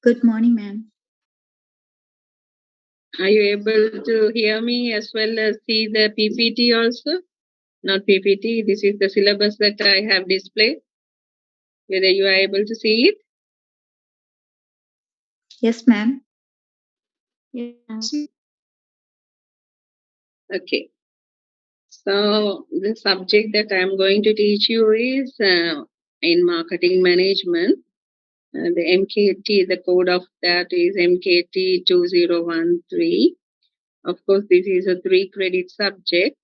Good morning, ma'am. Are you able to hear me as well as see the PPT also? Not PPT, this is the syllabus that I have displayed. Whether you are able to see it? Yes, ma'am. Yes. Okay. So the subject that I am going to teach you is in marketing management. The MKT, the code of that is MKT 2013. Of course, this is a 3 credit subject.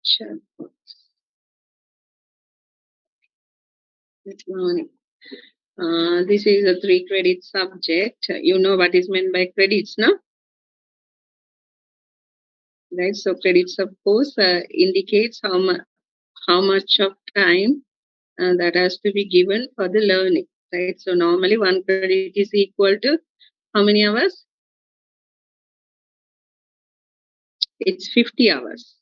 Sure. Good morning. This is a 3 credit subject. You know what is meant by credits, no? Right. So credits, of course, indicates how much of time that has to be given for the learning. Right. So normally 1 credit is equal to how many hours? It's 50 hours.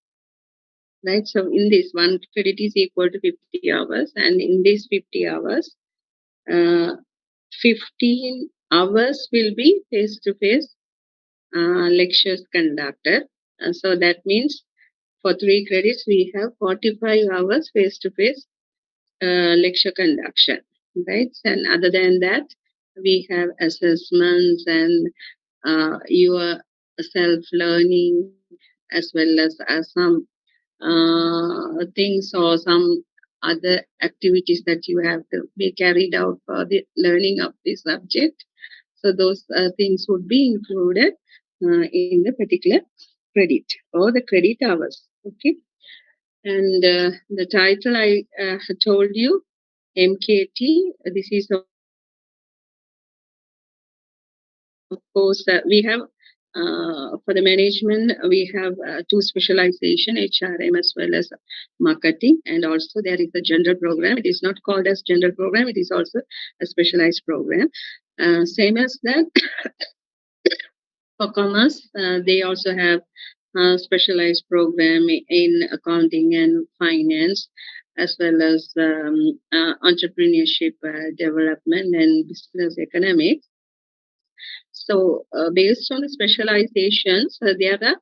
Right. So in this 1 credit is equal to 50 hours, and in these 50 hours, uh, 15 hours will be face-to-face lectures conducted. So that means for 3 credits, we have 45 hours face-to-face lecture conduction, right? And other than that, we have assessments and your self-learning as well as some things or some other activities that you have to be carried out for the learning of the subject. So those things would be included in the particular credit or the credit hours. Okay. And the title I told you, MKT. This is of course we have for the management we have 2 specialization, HRM as well as marketing, and also there is a general program. It is not called as general program. It is also a specialized program. Same as that for commerce, they also have a specialized program in accounting and finance, as well as entrepreneurship development and business economics. So, based on the specializations, there are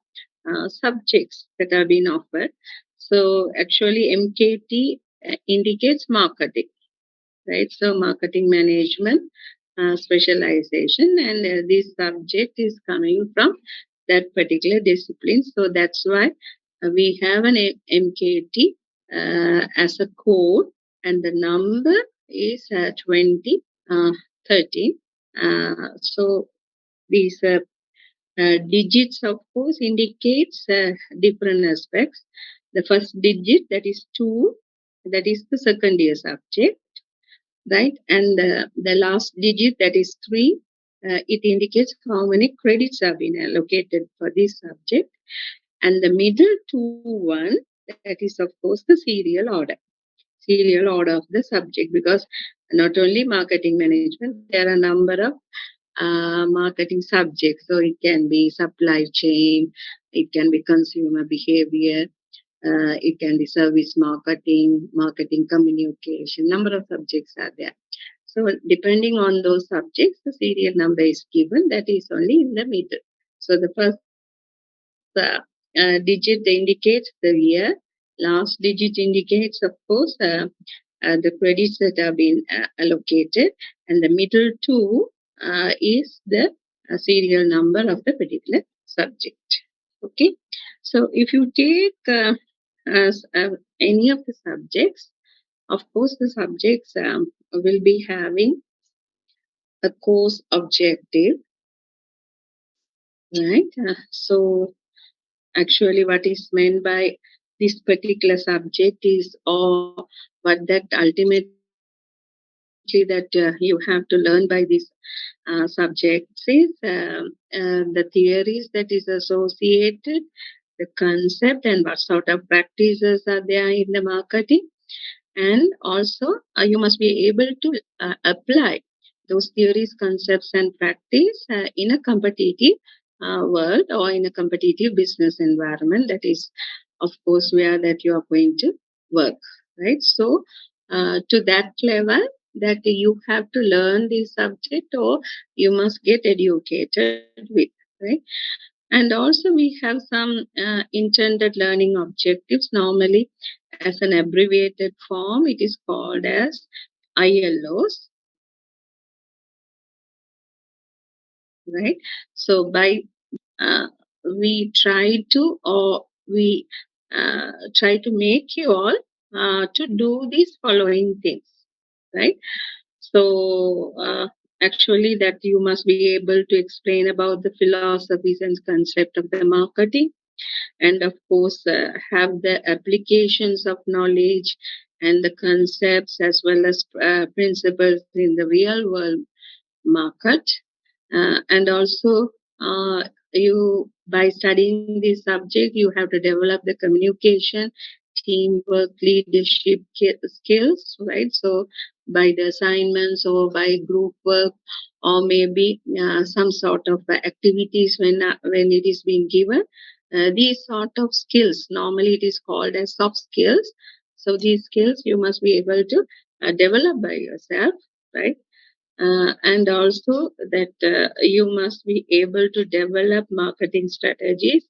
subjects that are being offered. So, actually, MKT indicates marketing, right? So, marketing management specialization, and this subject is coming from that particular discipline. So, that's why we have an MKT as a code, and the number is 2013. So these digits, of course, indicates different aspects. The first digit, that is 2, that is the second year subject, right? And the last digit, that is 3, it indicates how many credits have been allocated for this subject. And the middle 2 1, that is, of course, the serial order of the subject, because not only marketing management, there are a number of marketing subjects. So it can be supply chain, it can be consumer behavior, it can be service marketing, marketing communication. Number of subjects are there. So depending on those subjects, the serial number is given. That is only in the middle. So the first digit indicates the year. Last digit indicates, of course, the credits that have been allocated, and the middle 2 is the serial number of the particular subject. Okay, so if you take as any of the subjects, of course, the subjects will be having a course objective, right? So actually, what is meant by this particular subject is, or what that ultimately that you have to learn by this subject is the theories that is associated, the concept, and what sort of practices are there in the marketing. And also, you must be able to apply those theories, concepts, and practice in a competitive world or in a competitive business environment. That is, of course, where that you are going to work, right? So, to that level, that you have to learn this subject or you must get educated with, right? And also we have some intended learning objectives. Normally, as an abbreviated form, it is called as ILOs, right? So by uh, we try to or we try to make you all to do these following things, right? So actually, that you must be able to explain about the philosophies and concept of the marketing, and of course have the applications of knowledge and the concepts as well as principles in the real world market. And also you by studying this subject you have to develop the communication, teamwork, leadership skills, right? So by the assignments or by group work or maybe some sort of activities when it is being given, these sort of skills normally it is called as soft skills. So these skills you must be able to develop by yourself, right? And also that you must be able to develop marketing strategies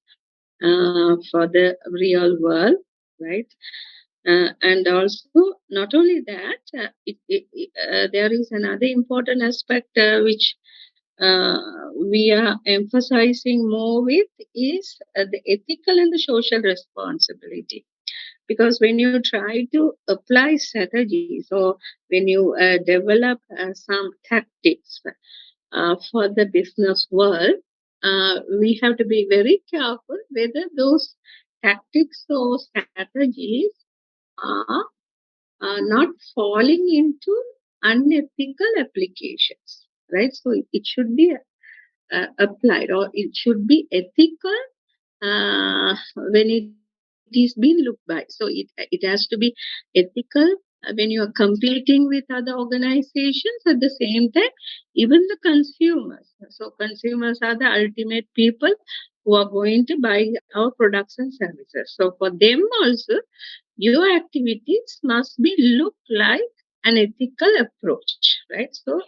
for the real world, right? And also not only that there is another important aspect which we are emphasizing more with is the ethical and the social responsibility, because when you try to apply strategies or when you develop some tactics for the business world, we have to be very careful whether those tactics or strategies are not falling into unethical applications, right? So it should be applied or it should be ethical when it is being looked by. So it has to be ethical when you are competing with other organizations. At the same time, even the consumers. So consumers are the ultimate people who are going to buy our products and services. So for them also, your activities must be look like an ethical approach, right? So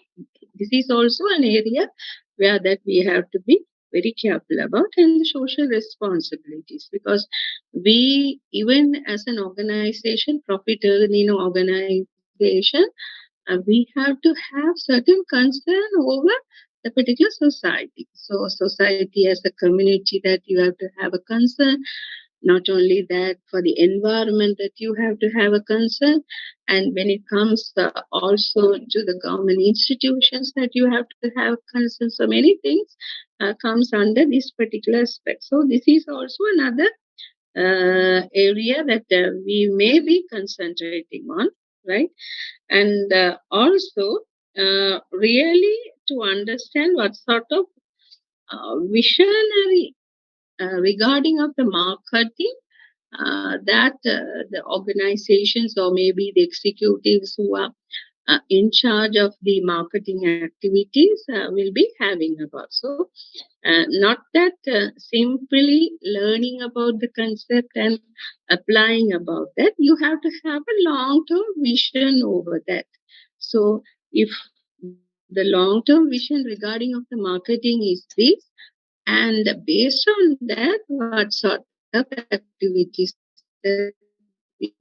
this is also an area where that we have to be very careful about, and the social responsibilities, because we even as an organization, profit earning organization, we have to have certain concern over the particular society. So society as a community, that you have to have a concern. Not only that, for the environment that you have to have a concern, and when it comes also to the government institutions that you have to have concern. So many things comes under this particular aspect. So this is also another area that we may be concentrating on, right? And also really to understand what sort of visionary regarding of the marketing that the organizations or maybe the executives who are in charge of the marketing activities will be having about. So, not that simply learning about the concept and applying about that, you have to have a long term vision over that. So, if the long term vision regarding of the marketing is this, and based on that, what sort of activities that we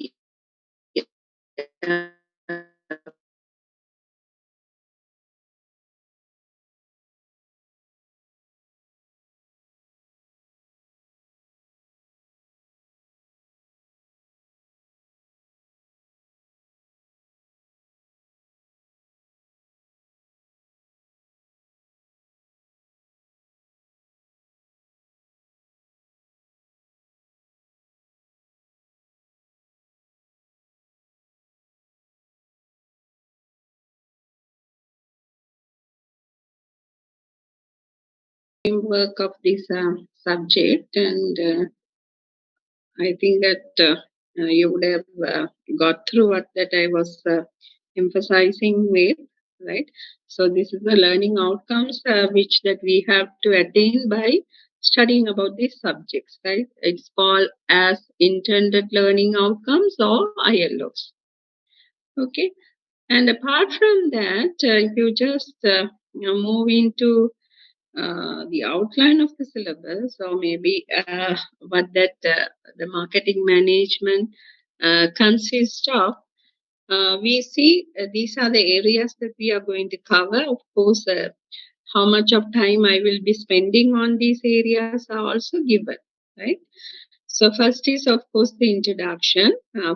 are planning to develop framework of this subject, and I think that you would have got through what that I was emphasizing with, right? So this is the learning outcomes which that we have to attain by studying about these subjects, right? It's called as intended learning outcomes or ILOs. Okay. And apart from that, if you just move into the outline of the syllabus, or maybe what that the marketing management consists of, we see these are the areas that we are going to cover. Of course, how much of time I will be spending on these areas are also given, right? So first is of course the introduction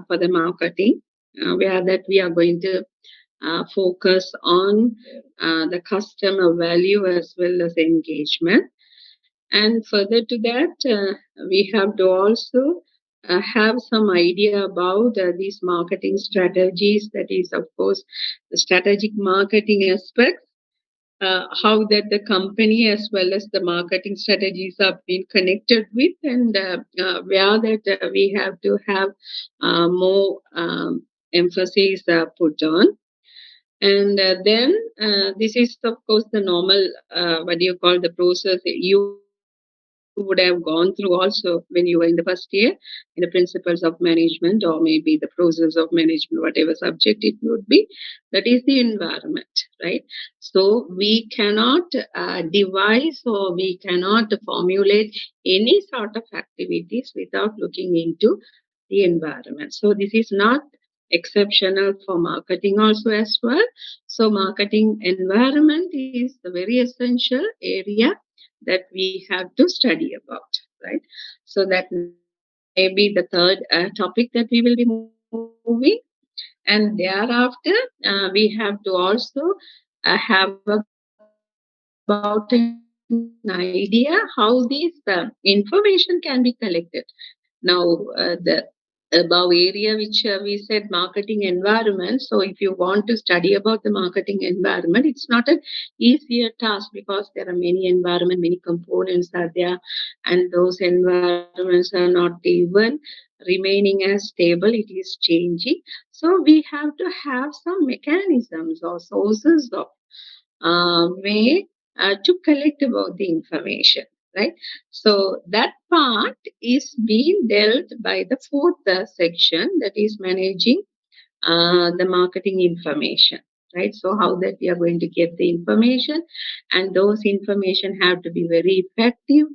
for the marketing, where that we are going to focus on the customer value as well as engagement. And further to that, we have to also have some idea about these marketing strategies. That is, of course, the strategic marketing aspects, how that the company as well as the marketing strategies are being connected with, and where that we have to have more emphasis put on. And then this is of course the normal what do you call the process you would have gone through also when you were in the first year, in the principles of management, or maybe the process of management, whatever subject it would be. That is the environment, right? So we cannot devise, or we cannot formulate any sort of activities without looking into the environment. So this is not exceptional for marketing also as well. So marketing environment is the very essential area that we have to study about, right? So that may be the third topic that we will be moving. And thereafter, we have to also have about an idea how this information can be collected. Now, the above area which we said marketing environment. So if you want to study about the marketing environment, it's not an easier task because there are many environment, many components are there, and those environments are not even remaining as stable. It is changing. So we have to have some mechanisms or sources of way to collect about the information, right? So that part is being dealt by the fourth section, that is managing the marketing information, right? So how that we are going to get the information, and those information have to be very effective,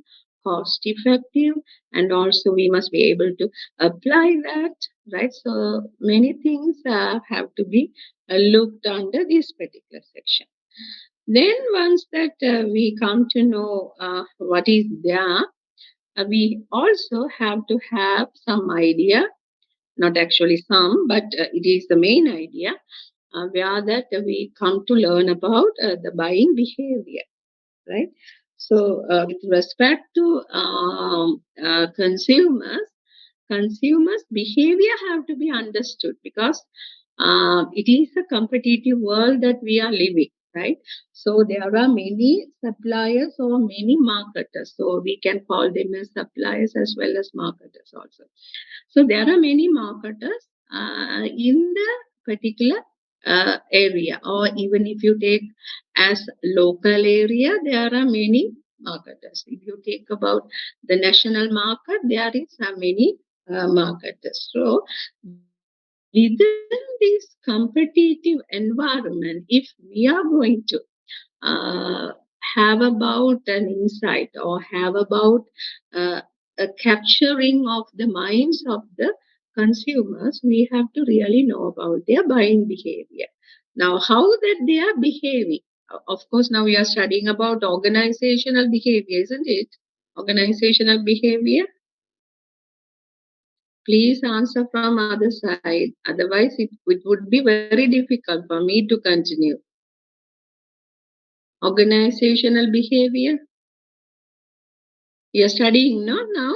cost effective, and also we must be able to apply that, right? So many things have to be looked under this particular section. Then once that we come to know what is there, we also have to have some idea, not actually some, but it is the main idea, where that we come to learn about the buying behavior, right? So with respect to consumers behavior have to be understood, because it is a competitive world that we are living, right? So there are many suppliers or many marketers, so we can call them as suppliers as well as marketers also. So there are many marketers in the particular area, or even if you take as local area, there are many marketers. If you take about the national market, there is many marketers. So within this competitive environment, if we are going to uh, have about an insight, or have about uh, a capturing of the minds of the consumers, we have to really know about their buying behavior. Now, how that they are behaving. Of course, now we are studying about organizational behavior, isn't it? Organizational behavior. Please answer from other side. Otherwise, it would be very difficult for me to continue. Organizational behavior. You're studying, no, now?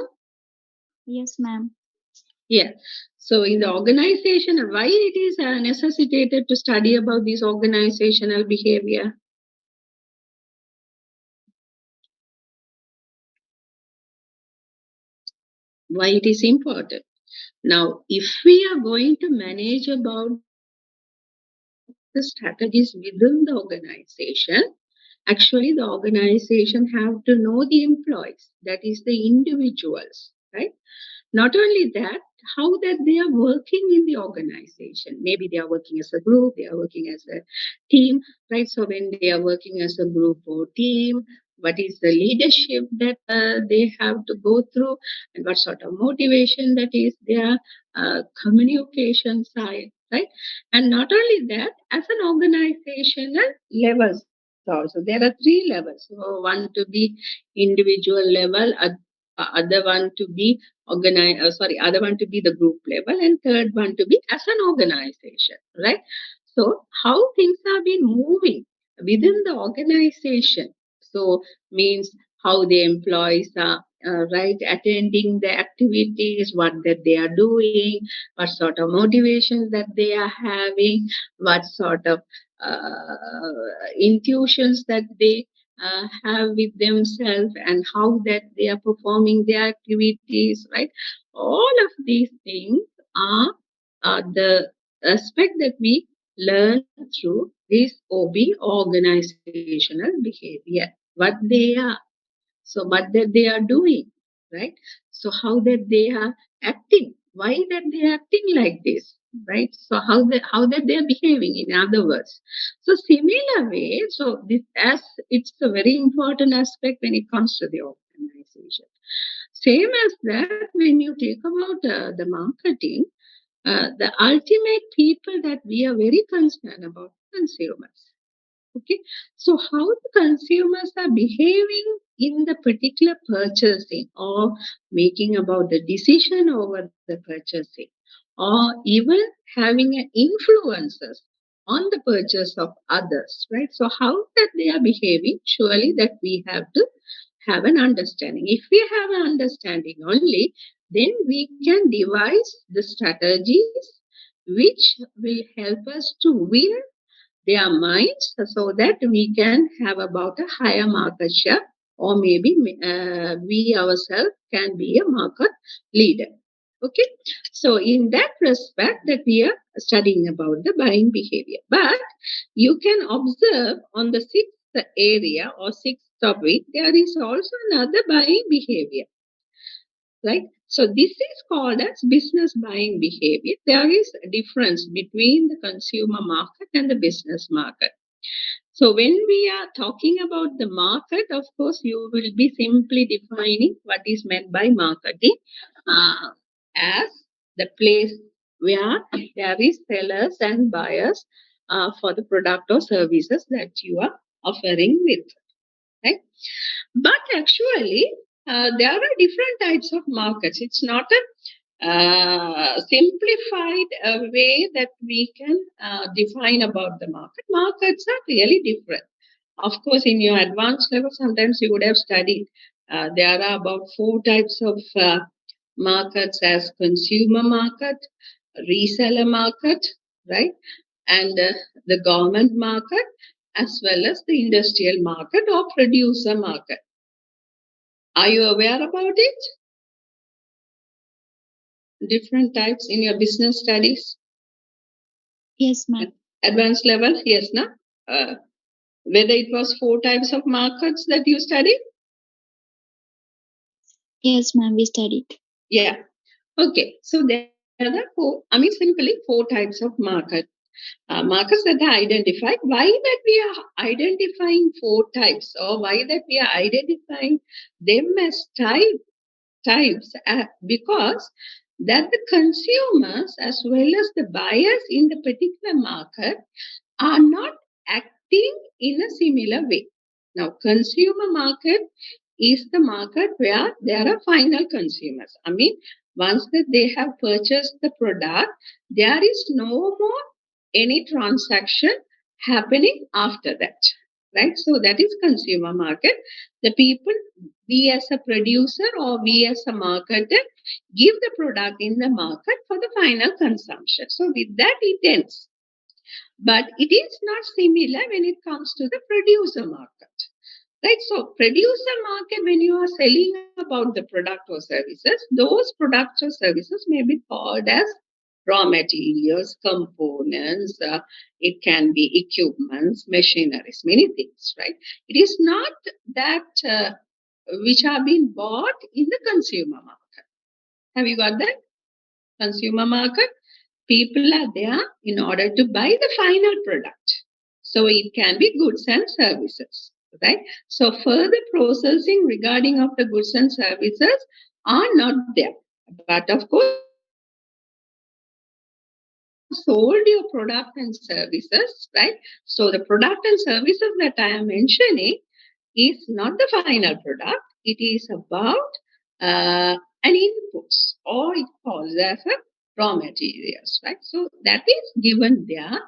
Yes, ma'am. Yeah. So in the organization, why it is necessitated to study about this organizational behavior? Why it is important? Now, if we are going to manage about the strategies within the organization, actually the organization have to know the employees, that is the individuals, right? Not only that, how that they are working in the organization. Maybe they are working as a group, they are working as a team, right? So when they are working as a group or team, what is the leadership that they have to go through, and what sort of motivation that is their communication side, right? And not only that, as an organizational levels also, there are three levels. So one to be individual level, other one to be other one to be the group level, and third one to be as an organization, right? So how things have been moving within the organization. So means how the employees are right attending the activities, what that they are doing, what sort of motivations that they are having, what sort of intuitions that they have with themselves, and how that they are performing their activities, right? All of these things are the aspect that we learn through this OB, organizational behavior, what they are, so what that they are doing, right? So how that they are acting, why that they are acting like this, right? So how that they are behaving, in other words. So similar way, so this, as it's a very important aspect when it comes to the organization. Same as that, when you take about the marketing, the ultimate people that we are very concerned about, consumers. Okay, so how the consumers are behaving in the particular purchasing, or making about the decision over the purchasing, or even having an influences on the purchase of others, right? So how that they are behaving, surely that we have to have an understanding. If we have an understanding only, then we can devise the strategies which will help us to win their minds, so that we can have about a higher market share, or maybe we ourselves can be a market leader. Okay, so in that respect that we are studying about the buying behavior, but you can observe on the sixth area or sixth topic, there is also another buying behavior, right? So this is called as business buying behavior. There is a difference between the consumer market and the business market. So when we are talking about the market, of course, you will be simply defining what is meant by marketing uh, as the place where there is sellers and buyers for the product or services that you are offering with, right? But actually, there are different types of markets. It's not a simplified way that we can define about the market. Markets are really different. Of course, in your advanced level, sometimes you would have studied. There are about four types of markets, as consumer market, reseller market, right? And the government market, as well as the industrial market or producer market. Are you aware about it? Different types in your business studies? Yes, ma'am. Advanced level? Yes, no? Uh, Whether it was four types of markets that you studied? Yes, ma'am. We studied. Yeah. Okay. So there are four, simply four types of markets that are identified. Why that we are identifying four types, or why that we are identifying them as types? Because that the consumers as well as the buyers in the particular market are not acting in a similar way. Now, consumer market is the market where there are final consumers. Once that they have purchased the product, there is no more any transaction happening after that. Right? So that is consumer market. The people, we as a producer or we as a marketer, give the product in the market for the final consumption. So with that it ends. But it is not similar when it comes to the producer market. Right? So producer market, when you are selling about the product or services, those products or services may be called as raw materials, components, it can be equipments, machineries, many things, right? It is not that which are being bought in the consumer market. Have you got that? Consumer market. People are there in order to buy the final product. So it can be goods and services, right? So further processing regarding of the goods and services are not there. But of course, once you have sold your product and services, right? So the product and services that I am mentioning is not the final product. It is about an input, or it calls as a raw materials, right? So that is given there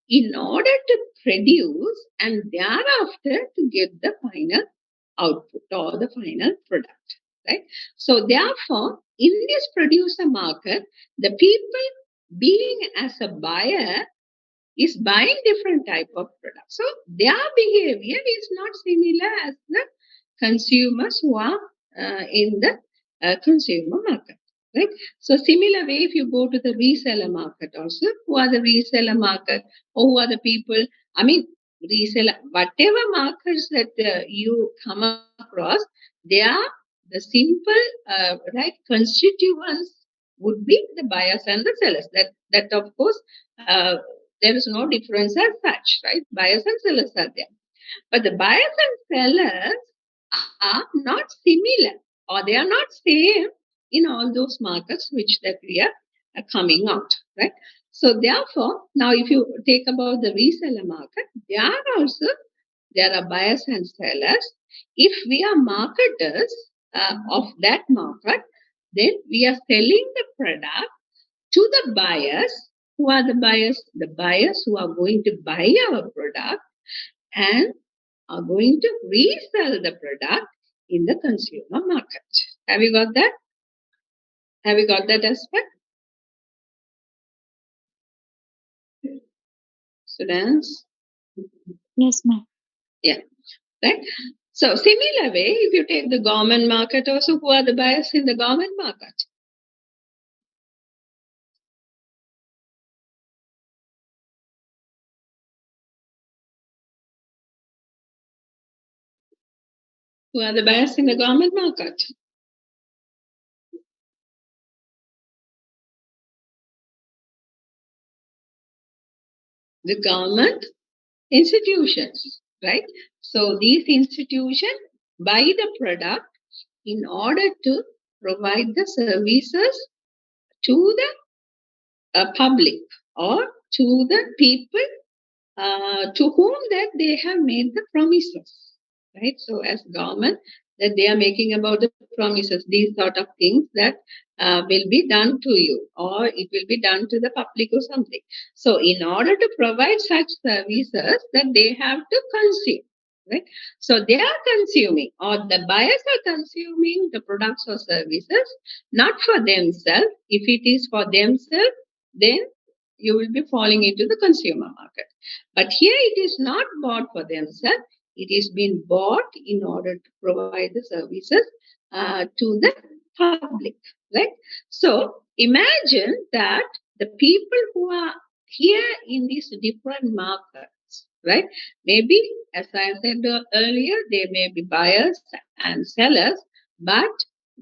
in order to produce and thereafter to get the final output or the final product, right? So therefore, in this producer market, the people being as a buyer is buying different type of products. So their behavior is not similar as the consumers who are in the consumer market. Right. So similar way, if you go to the reseller market also, who are the reseller market or who are the people? I mean, reseller, whatever markets that you come across, they are the simple right constituents would be the buyers and the sellers. That of course uh, there is no difference as such, right? Buyers and sellers are there. But the buyers and sellers are not similar or they are not same in all those markets which that we are coming out, right? So therefore, now if you take about the reseller market, there are buyers and sellers. If we are marketers of that market, then we are selling the product to the buyers. Who are the buyers? The buyers who are going to buy our product and are going to resell the product in the consumer market. Have you got that? Have you got that aspect? Students? Yes, ma'am. Yeah, right. So similar way, if you take the government market also, who are the buyers in the government market? Who are the buyers in the government market? The government institutions, right? So these institutions buy the product in order to provide the services to the public or to the people to whom that they have made the promises, right? So as government, that they are making about the promises, these sort of things that will be done to you or it will be done to the public or something. So in order to provide such services that they have to consume, right? So they are consuming or the buyers are consuming the products or services not for themselves. If it is for themselves, then you will be falling into the consumer market. But here it is not bought for themselves. It is being bought in order to provide the services to the public, right? So imagine that the people who are here in these different markets, right? Maybe, as I said earlier, they may be buyers and sellers, but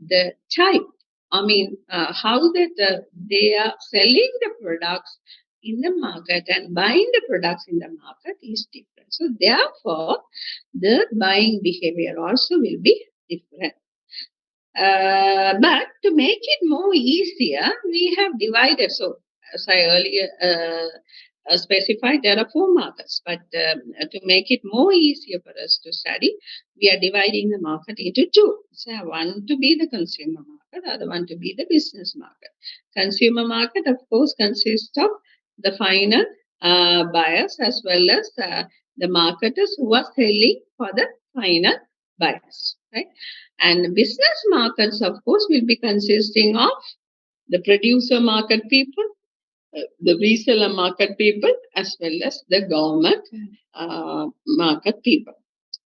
the type, I mean, how that they are selling the products in the market and buying the products in the market is different. So therefore, the buying behavior also will be different. But to make it more easier, we have divided. So as I earlier specified, there are four markets. But to make it more easier for us to study, we are dividing the market into two. So one to be the consumer market, other one to be the business market. Consumer market, of course, consists of the final buyers as well as the marketers who are selling for the final buyers, right? And business markets, of course, will be consisting of the producer market people, the reseller market people, as well as the government market people,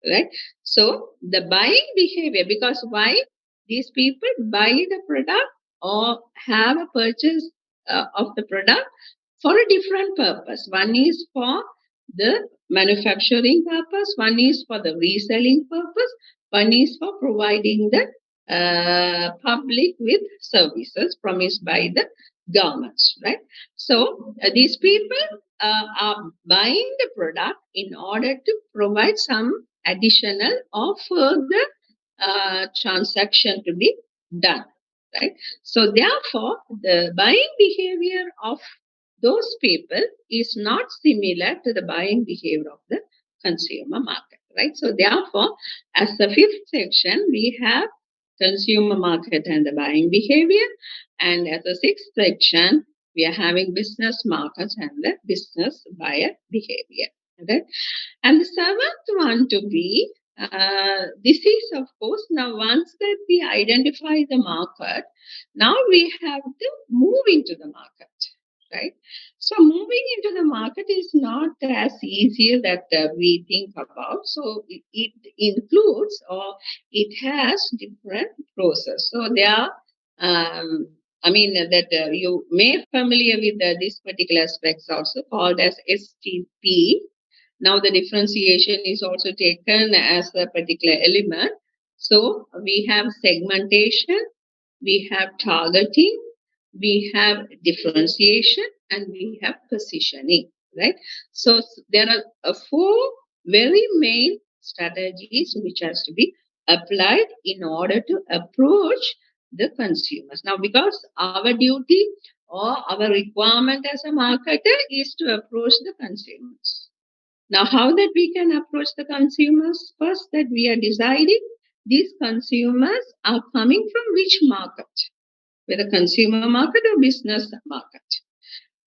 right? So the buying behavior, because why these people buy the product or have a purchase of the product for a different purpose. One is for the manufacturing purpose, one is for the reselling purpose, one is for providing the public with services promised by the governments, right? So these people are buying the product in order to provide some additional or further transaction to be done, right? So therefore, the buying behavior of those people is not similar to the buying behavior of the consumer market, right? So therefore, as the fifth section, we have consumer market and the buying behavior, and as the sixth section, we are having business markets and the business buyer behavior, right? And the seventh one to be, this is of course, now once that we identify the market, now we have to move into the market, right? So moving into the market is not as easy that we think about. So it includes, or it has different process. So there are, I mean that you may familiar with this particular aspects also called as STP. Now the differentiation is also taken as a particular element. So we have segmentation, we have targeting, we have differentiation, and we have positioning, right? So there are four very main strategies which has to be applied in order to approach the consumers. Now, because our duty or our requirement as a marketer is to approach the consumers. Now, how that we can approach the consumers? First, that we are deciding these consumers are coming from which market, whether consumer market or business market.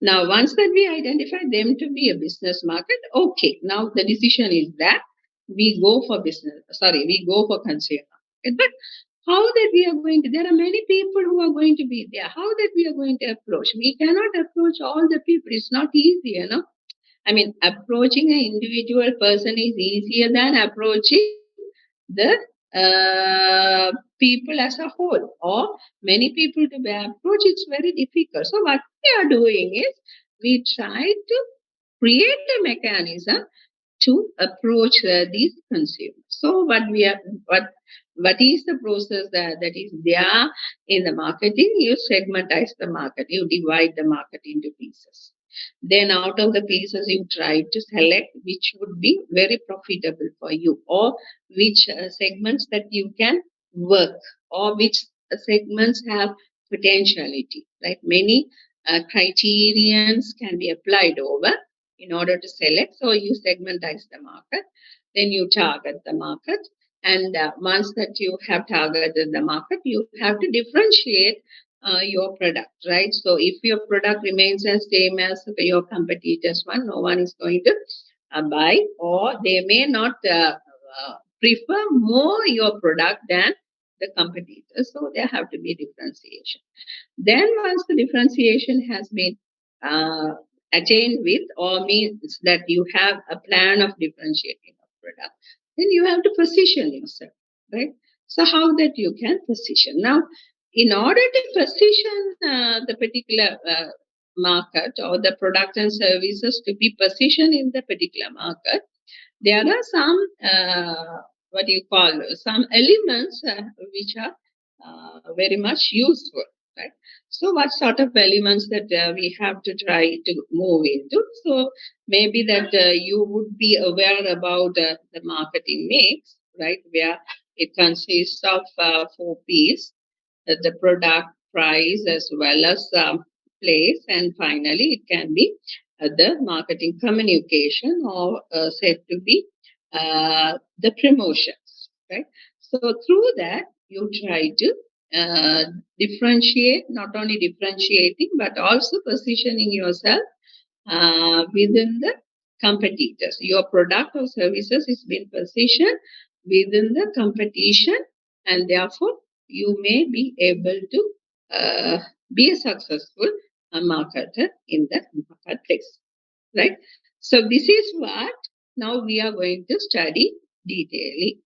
Now, once that we identify them to be a business market, okay, now the decision is that we go for we go for consumer market. But how that we are going to, there are many people who are going to be there. How that we are going to approach? We cannot approach all the people. It's not easy, I mean, approaching an individual person is easier than approaching the people as a whole, or many people to be approached. It's very difficult. So what we are doing is we try to create a mechanism to approach these consumers. So what is the process that is there in the marketing? You segmentize the market, you divide the market into pieces. Then out of the pieces, you try to select which would be very profitable for you, or which segments that you can work, or which segments have potentiality. Like many criterions can be applied over in order to select. So you segmentize the market, then you target the market. And once that you have targeted the market, you have to differentiate your product, right? So if your product remains the same as your competitors one, no one is going to buy, or they may not prefer more your product than the competitors. So there have to be differentiation. Then once the differentiation has been uh, attained with, or means that you have a plan of differentiating a product, then you have to position yourself, right? So how that you can position. Now, in order to position the particular market or the product and services to be positioned in the particular market, there are some what you call some elements which are very much useful, right? So what sort of elements that we have to try to move into? So maybe that you would be aware about the marketing mix, right, where it consists of 4 P's: the product, price, as well as place, and finally it can be the marketing communication, or said to be the promotions, right? So through that you try to differentiate, not only differentiating but also positioning yourself within the competitors. Your product or services is being positioned within the competition, and therefore you may be able to be a successful marketer in the marketplace, right? So this is what now we are going to study detailing.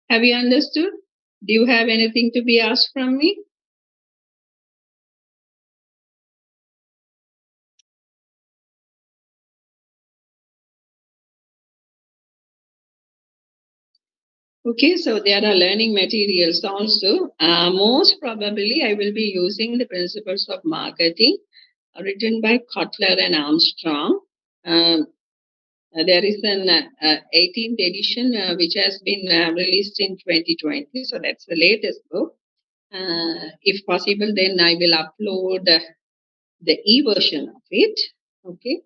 Have you understood? Do you have anything to be asked from me? Okay, so there are learning materials also. Most probably, I will be using the principles of marketing written by Kotler and Armstrong. Um, there is an 18th edition which has been released in 2020, so that's the latest book. If possible, then I will upload the e-version of it. Okay,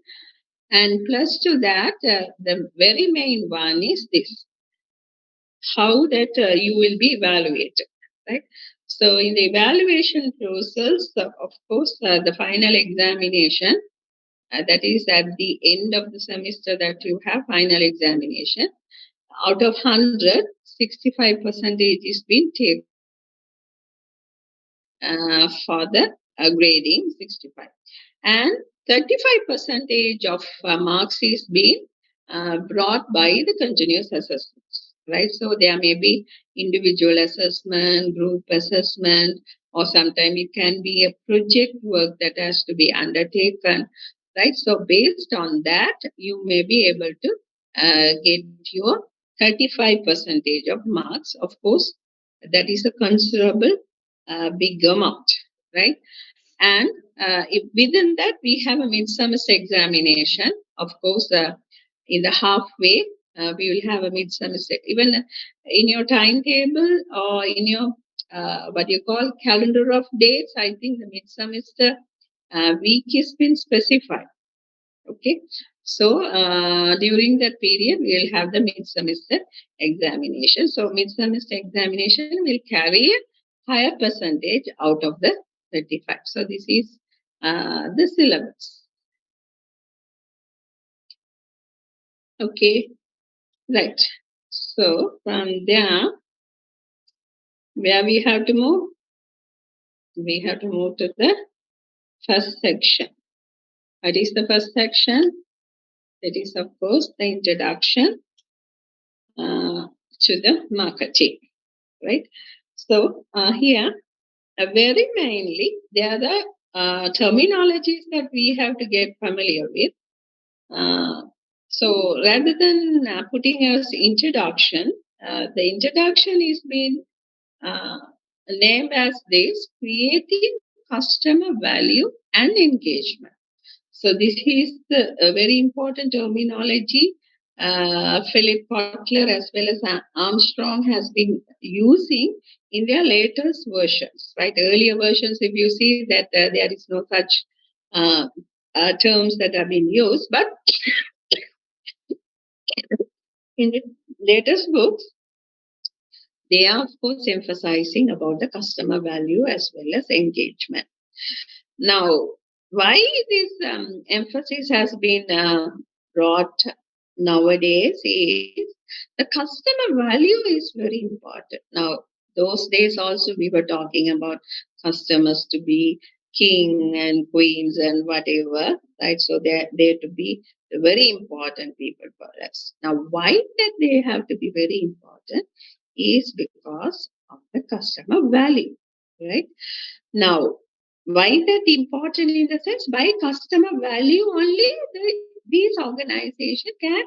and plus to that, the very main one is this: how that you will be evaluated, right? So in the evaluation process, of course, the final examination, that is at the end of the semester that you have final examination. Out of 100, 65 percentage is being taken for the grading, 65. And 35 percentage of marks is being brought by the continuous assessments, right? So there may be individual assessment, group assessment, or sometimes it can be a project work that has to be undertaken, right? So based on that, you may be able to get your 35 percentage of marks. Of course, that is a considerable big amount, right? And if within that, we have a mid-semester examination. Of course, in the halfway, we will have a mid-semester. Even in your timetable or in your what you call calendar of dates, I think the mid-semester week has been specified. Okay. So during that period, we will have the mid-semester examination. So mid-semester examination will carry a higher percentage out of the 35. So this is the syllabus. Okay. Right. So from there, where we have to move? We have to move to the first section. What is the first section? That is, of course, the introduction to the marketing, right? So here, very mainly, there are the terminologies that we have to get familiar with. Uh, so rather than putting as introduction, the introduction is being uh, named as this: creating customer value and engagement. So this is the very important terminology Philip Kotler as well as Armstrong has been using in their latest versions. Right, earlier versions, if you see that there is no such uh, terms that have been used, but in the latest books, they are of course emphasizing about the customer value as well as engagement. Now, why this emphasis has been brought nowadays is the customer value is very important. Now, those days also we were talking about customers to be king and queens and whatever, right? So they're to be the very important people for us. Now, why that they have to be very important is because of the customer value, right? Now, why that important in the sense? By customer value only, these organizations can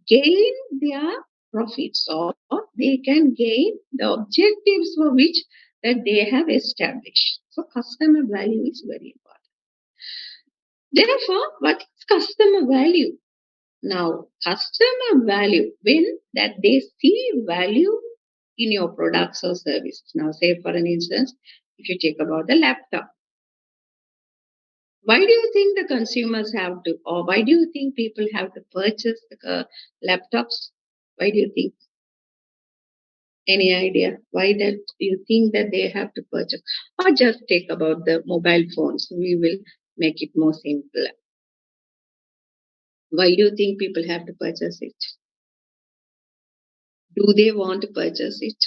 gain their profits, or they can gain the objectives for which that they have established. So customer value is very important. Therefore, what is customer value? Now, customer value, when that they see value in your products or services. Now, say for an instance, if you take about the laptop, why do you think the consumers have to, or why do you think people have to purchase laptops? Why do you think? Any idea why that you think that they have to purchase? Or just take about the mobile phones. We will make it more simple. Why do you think people have to purchase it? Do they want to purchase it?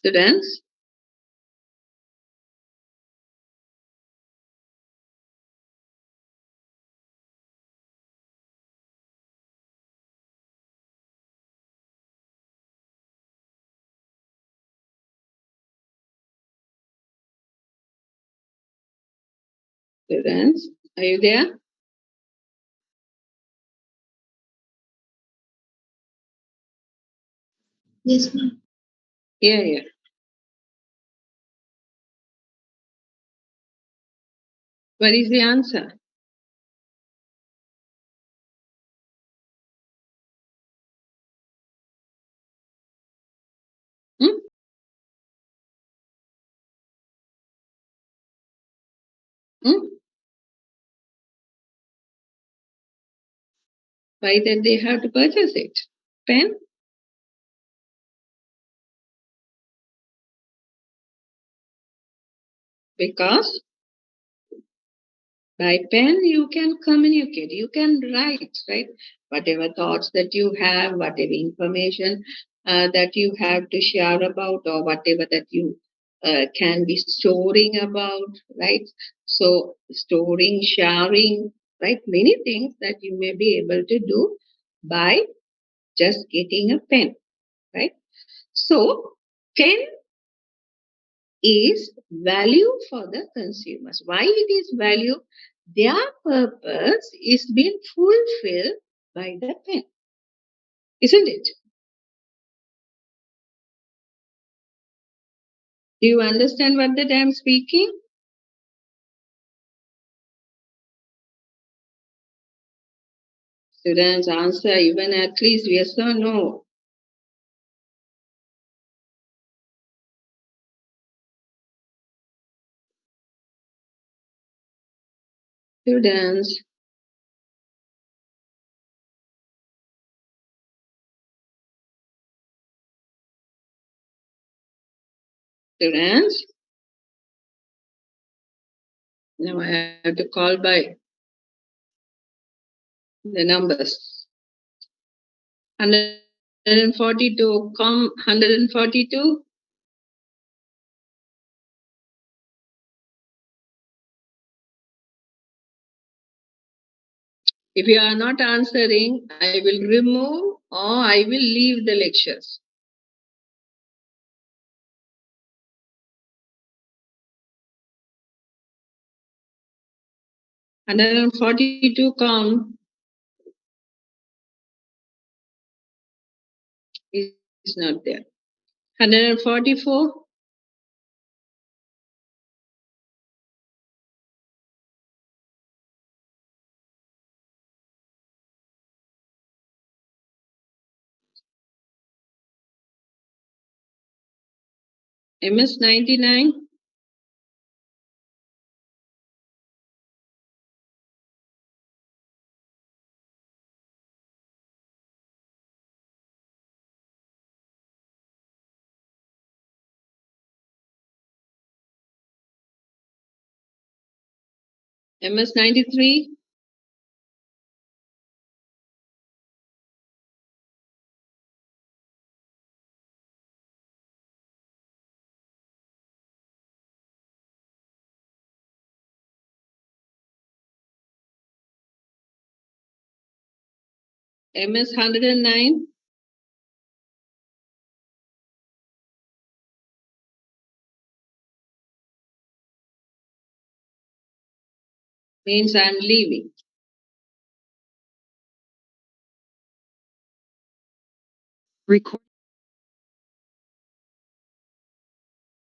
Students? Students, are you there? Yes, ma'am. Yeah. What is the answer? Hmm? Hmm? Why did they have to purchase it? Pen? Because by pen you can communicate, you can write, right? Whatever thoughts that you have, whatever information that you have to share about, or whatever that you can be storing about, right? So, storing, sharing, right? Many things that you may be able to do by just getting a pen, right? So, pen is value for the consumers. Why it is value? Their purpose is being fulfilled by the pen, isn't it? Do you understand what that I am speaking? Students answer even at least yes or no. Students, students. Now I have to call by the numbers. 142, 142. If you are not answering, I will remove or I will leave the lectures. 142 come is not there. 144, MS 99, MS 93, MS 109, means I'm leaving. Record.